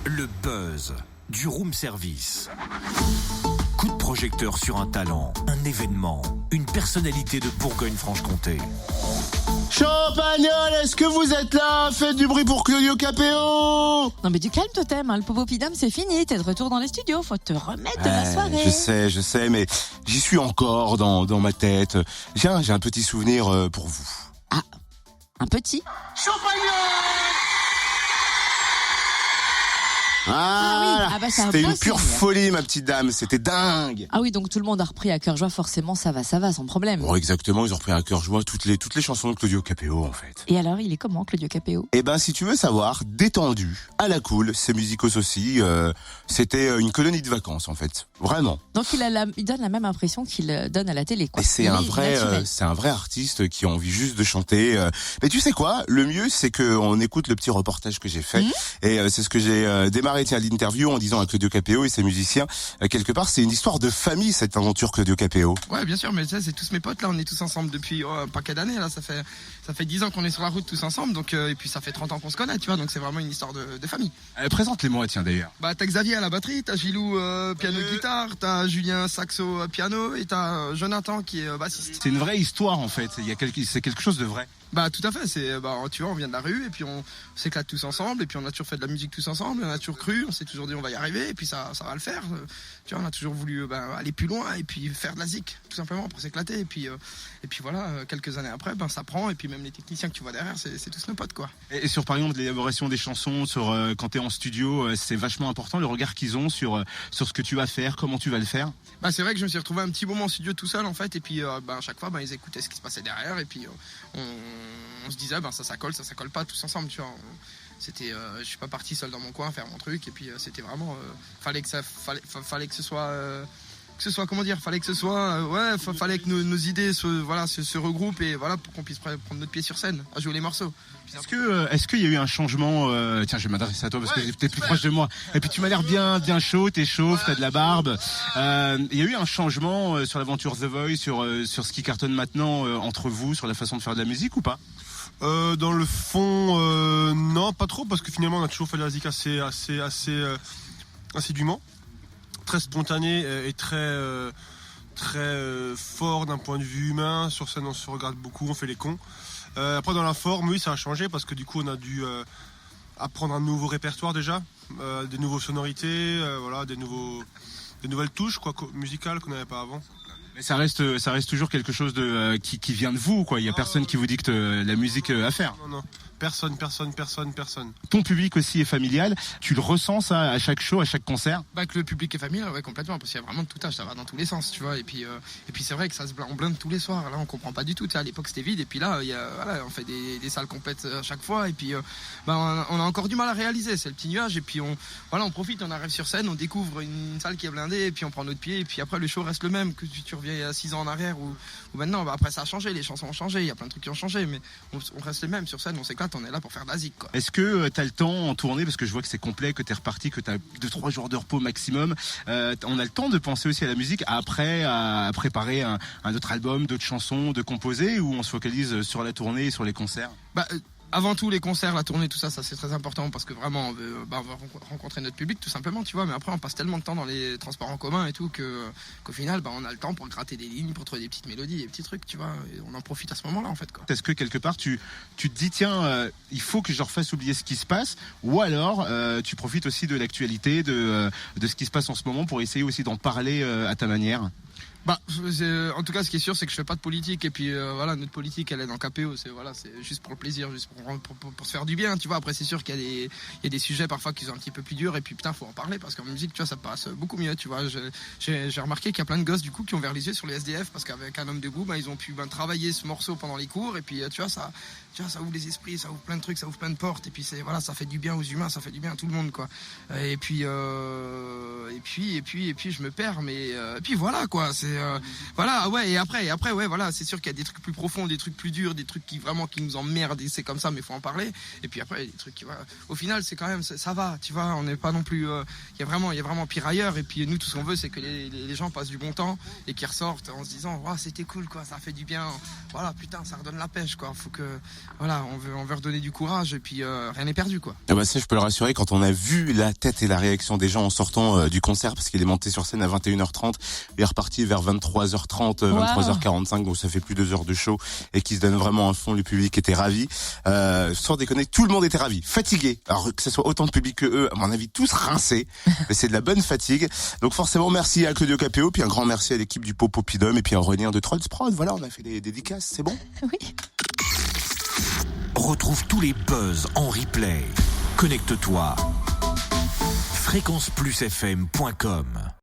Le buzz du room service. Coup de projecteur sur un talent, un événement, une personnalité de Bourgogne-Franche-Comté. Champagnol, est-ce que vous êtes là? Faites du bruit pour Claudio Capéo. Non mais du calme Totem, le Popopidam c'est fini, t'es de retour dans les studios, faut te remettre de la soirée. Je sais, mais j'y suis encore dans ma tête. J'ai un petit souvenir pour vous. Ah, un petit Champagnol. C'est un c'était beau une pure signe. folie, ma petite dame, c'était dingue. Ah oui, donc tout le monde a repris à cœur joie, forcément ça va, sans problème. Bon, exactement, ils ont repris à cœur joie toutes les chansons de Claudio Capéo, en fait. Et alors, il est comment, Claudio Capéo? Eh ben, si tu veux savoir, détendu, à la cool, c'est musicos aussi, c'était une colonie de vacances, en fait. Vraiment. Donc il donne la même impression qu'il donne à la télé, quoi. Et c'est un vrai artiste qui a envie juste de chanter. Mais tu sais quoi? Le mieux, c'est qu'on écoute le petit reportage que j'ai fait. Et c'est ce que j'ai démarré, l'interview en disant à Claudio Capéo et ses musiciens, quelque part, c'est une histoire de famille, cette aventure Claudio Capéo. Ouais, bien sûr, mais ça, c'est tous mes potes, là, on est tous ensemble depuis un paquet d'années, là, ça fait 10 ans qu'on est sur la route tous ensemble, donc, et puis ça fait 30 ans qu'on se connaît, tu vois, donc c'est vraiment une histoire de famille. Présente-les-moi, tiens, d'ailleurs. Bah, t'as Xavier à la batterie, t'as Gilou piano-guitare, t'as Julien saxo piano, et t'as Jonathan qui est bassiste. C'est une vraie histoire, en fait, c'est quelque chose de vrai. Bah tout à fait, tu vois, on vient de la rue et puis on s'éclate tous ensemble et puis on a toujours fait de la musique tous ensemble, on a toujours cru, on s'est toujours dit on va y arriver et puis ça va le faire. Tu vois, on a toujours voulu aller plus loin et puis faire de la zik tout simplement pour s'éclater et puis voilà, quelques années après ça prend et puis même les techniciens que tu vois derrière, c'est tous nos potes quoi. Et sur par exemple l'élaboration des chansons, sur quand t'es en studio, c'est vachement important le regard qu'ils ont sur ce que tu vas faire, comment tu vas le faire. Bah c'est vrai que je me suis retrouvé un petit moment en studio tout seul en fait et puis à chaque fois ils écoutaient ce qui se passait derrière et puis on se disait ça colle pas tous ensemble, tu vois. C'était je suis pas parti seul dans mon coin faire mon truc et puis c'était vraiment fallait que ce soit comment dire, fallait que nos idées se regroupent et voilà pour qu'on puisse prendre notre pied sur scène à jouer les morceaux. Est-ce qu'il y a eu un changement tiens, je vais m'adresser à toi parce que t'es plus proche de moi. Et puis tu m'as l'air bien chaud, t'es chauve, t'as de la barbe. Il y a eu un changement sur l'aventure The Voice, sur ce qui cartonne maintenant entre vous, sur la façon de faire de la musique ou pas? Dans le fond, non, pas trop, parce que finalement on a toujours fait de la musique assez assidûment, très spontané et très fort d'un point de vue humain. Sur scène on se regarde beaucoup, on fait les cons. Après dans la forme, oui, ça a changé parce que du coup on a dû apprendre un nouveau répertoire déjà, des nouvelles sonorités, des nouvelles touches musicales qu'on n'avait pas avant. Mais ça reste toujours quelque chose qui vient de vous, quoi. Il y a personne qui vous dicte la musique à faire. Non. Personne. Ton public aussi est familial. Tu le ressens ça à chaque show, à chaque concert? Bah que le public est familial, ouais, complètement, parce qu'il y a vraiment de tout âge, ça va dans tous les sens, tu vois. Et puis c'est vrai que on blinde tous les soirs. Là, on comprend pas du tout. Tu sais, à l'époque c'était vide, et puis là, on fait des salles complètes à chaque fois, et puis on a encore du mal à réaliser. C'est le petit nuage, et puis on profite, on arrive sur scène, on découvre une salle qui est blindée, et puis on prend notre pied, et puis après le show reste le même que tu reviens à 6 ans en arrière ou maintenant. Après ça a changé, les chansons ont changé, il y a plein de trucs qui ont changé, mais on reste les mêmes sur scène, on s'éclate. On est là pour faire de la zik, quoi. Est-ce que t'as le temps en tournée, parce que je vois que c'est complet, que t'es reparti, que t'as 2-3 jours de repos maximum, on a le temps de penser aussi à la musique après, à préparer un autre album, d'autres chansons, de composer, ou on se focalise sur la tournée et sur les concerts? Avant tout, les concerts, la tournée, tout ça c'est très important parce que vraiment on va rencontrer notre public tout simplement, tu vois. Mais après on passe tellement de temps dans les transports en commun et tout qu'au final on a le temps pour gratter des lignes, pour trouver des petites mélodies, des petits trucs, tu vois. Et on en profite à ce moment-là en fait, quoi. Est-ce que quelque part tu te dis tiens il faut que je leur fasse oublier ce qui se passe, ou alors tu profites aussi de l'actualité, de ce qui se passe en ce moment pour essayer aussi d'en parler à ta manière? En tout cas, ce qui est sûr, c'est que je fais pas de politique. Et puis notre politique, elle est dans KPO. C'est juste pour le plaisir, juste pour se faire du bien, tu vois. Après, c'est sûr qu'il y a des sujets parfois qui sont un petit peu plus durs. Et puis putain, faut en parler parce qu'en musique, tu vois, ça passe beaucoup mieux, tu vois. J'ai remarqué qu'il y a plein de gosses du coup qui ont ouvert les yeux sur les SDF parce qu'avec Un homme de goût, ils ont pu travailler ce morceau pendant les cours. Et puis tu vois, ça ouvre les esprits, ça ouvre plein de trucs, ça ouvre plein de portes. Et puis ça fait du bien aux humains, ça fait du bien à tout le monde, quoi. Et puis je me perds, mais puis voilà, quoi. C'est voilà, ouais, et après, ouais, voilà, c'est sûr qu'il y a des trucs plus profonds, des trucs plus durs, des trucs qui nous emmerdent, et c'est comme ça, mais faut en parler. Et puis après, il y a des trucs qui, voilà, au final, c'est quand même, ça va, tu vois, on n'est pas non plus, il y a vraiment pire ailleurs. Et puis nous, tout ce qu'on veut, c'est que les gens passent du bon temps et qu'ils ressortent en se disant, oh, c'était cool, quoi, ça fait du bien. Voilà, putain, ça redonne la pêche, quoi. Faut que, voilà, on veut redonner du courage, et puis rien n'est perdu, quoi. Ah bah ça, je peux le rassurer, quand on a vu la tête et la réaction des gens en sortant du concert, parce qu'il est monté sur scène à 21h30, il est reparti vers 23h30, 23h45, donc ça fait plus de 2 heures de show, et qui se donne vraiment à fond, le public était ravi. Sans déconner, tout le monde était ravi, fatigué. Alors que ce soit autant de public que eux, à mon avis, tous rincés, mais c'est de la bonne fatigue. Donc forcément, merci à Claudio Capéo, puis un grand merci à l'équipe du Popopidum, et puis à Aurélien de Trolls Prod. Voilà, on a fait des dédicaces, c'est bon? Oui. Retrouve tous les buzz en replay. Connecte-toi. fréquenceplusfm.com